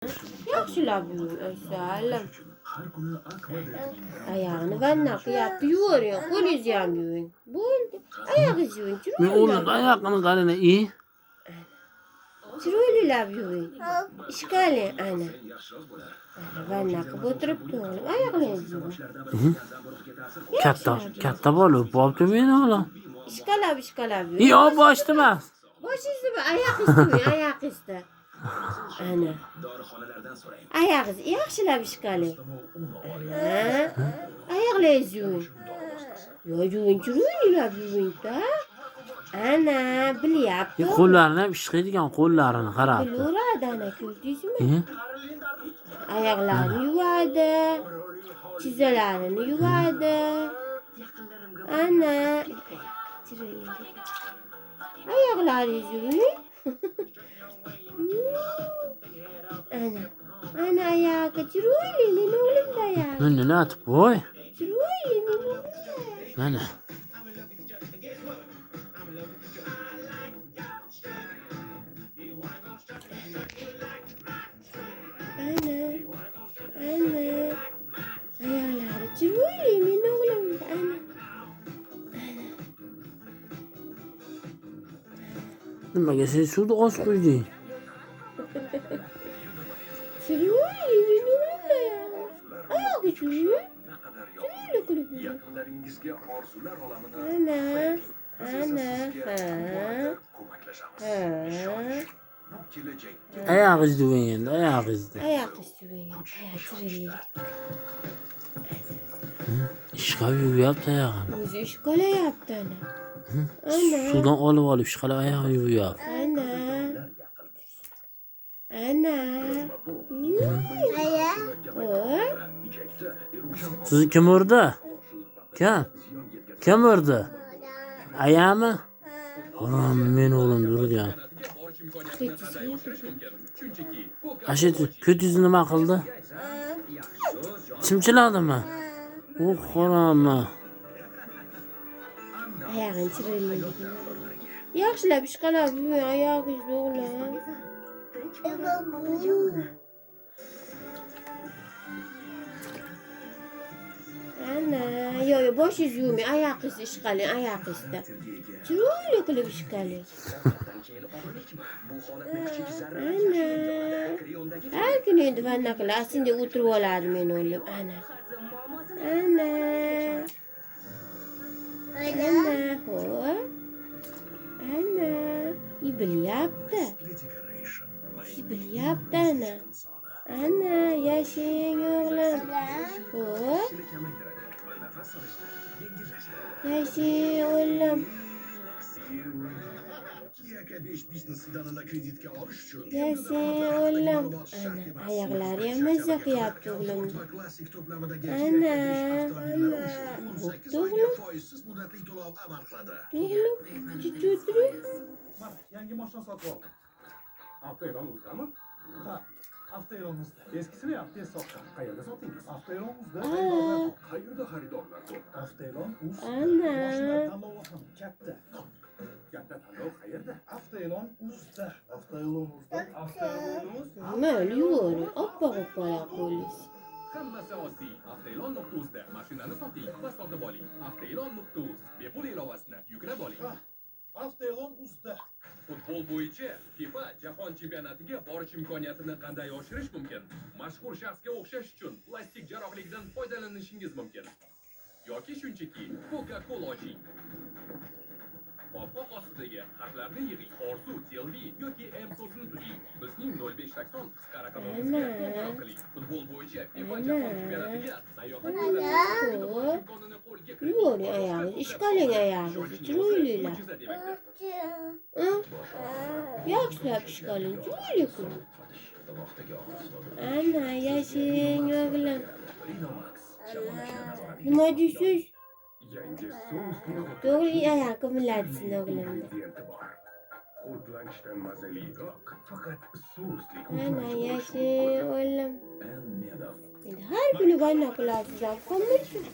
Yaxshilab yuving, Aysalim. Ayağını vanna qiyapti yuvering, qo'lingizni ham yuving. Bo'ldi. Oyog'ingizni yuving, Men chiroylab. o'g'lim oyoqini qarang, Chiroylab yuving. Ishqaling ana. Vanna qilib o'tiribdi o'g'lim. Oyoqlaringizni yuving. Katta bo'lib bo'pti meni o'g'lim. Ishqalab yuving. Yo'q, boshda emas. Boshingizni oyog'ingizni yuving, oyog'ingizni. Ana. Oyog'ingizni yaxshilab ishqaling. Oyoqlaringizni yuving. Yuving, chiroylab yuving-da. Ana, bilyapti. Qo'llarini ham ishqaydigan qo'llarini qarab. Bilaveradi ana, ko'rdingizmi? Oyoqlarini yuvadi. Tizzalarini yuvadi. Ana. Oyoqlaringizni yuving. Ana oyog'i chiroyli, meni o'g'limda oyog'i. Meni nima atib qo'y? Chiroyli, meni. Mana. Ana. Oyoqlari chiroyli, meni o'g'limda. Ana. Nimaga sen suvni oz qo'yding? Chiroyli, meni o'g'limda oyog'i. Oyog'i chiroyli. Chiroyli qilib yuving. Yaqinlaringizga orzular olamini Ana. Oyog'ingizni yuving endi, oyog'ingizni. Oyog'ingizni yuving. Chiroyli. Ishqab yuvyapti oyog'ini. O'zi ishqalayapti ana. Suvdan olib ishqalab oyog'ini yuvyapti. Ana. Sizni kim urdi? Kim urdi? Ayami? Harom, men o'g'lim urgan. Ashit, ko'tingizni nima qildi? Chimchiladimi? Harom. Oyog'ini chiroyli. Yaxshilab ishqalab yuving oyog'ingizni o'g'lim. Ana, yo'q, boshingizni yuvmang, oyog'ingizni ishqaling, oyog'ingizda. Chiroyli qilib ishqaling. Ana. Har kuni endi vanna qilib, aslida o'tirib oladi meni o'g'lim. Ana. Xo'p. Ana. Bilyapti. Bilyapti ana. Ana, yashang o'g'lim. Xo'p. Yashang o'g'lim. Yashang o'g'lim. Ana, oyoqlari ham mazza qilyapti o'g'limni. Ana. O'g'lim. O'g'lim. yangi mashina sotib oldim. Avtoelon o'zidami? Ha, avtoelonimizda. Eskisini ham tez sotdim. Qayerda sotdingiz? Avtoelonimizda. Qayerda xaridorlar ko'p? Avtoelon uz. Ana. Tanlovi ham katta. Katta tanlov qayerda? Avtoelon uzda. Avtoelon uzda. Avtoelon uz. Nima yuvori? Oppoq-oppoq qo'lingiz. Hammasi oddiy. Avtoelon.uzda mashinani soting va sotib oling. Avtoelon.uz bepul ilovasini yuklab oling. Avtoelon uzda. Futbol bo'yicha FIFA Jahon chempionatiga borish imkoniyatini qanday oshirish mumkin? Mashhur shaxsga o'xshash uchun plastik jarrohlikdan foydalanishingiz mumkin. Yoki shunchaki Coca-Cola oching. Qopqoq ostidagi harflarni yig'ing. Orzu, Telvi yoki M so'zini tuzing. Bizning 0580 qisqa raqamimizga qo'ng'iroq qiling. Futbol bo'yicha FIFA Jahon chempionatiga sayohat imkonini qo'lga kiriting. Yuvori oyog'ingizni, ishqaling oyog'ingizni, chiroylilar. Yaxshilab ishqaling, chiroyli qiling. Ana, yashang o'g'lim. Nima deysiz? To'g'ri, oyoq qimirlatsin o'g'limni. Qurtlanishdan mazaliroq, faqat so'zli. Ana, yashang o'g'lim. Endi har kuni vanna qilasiz, qilmaysiz.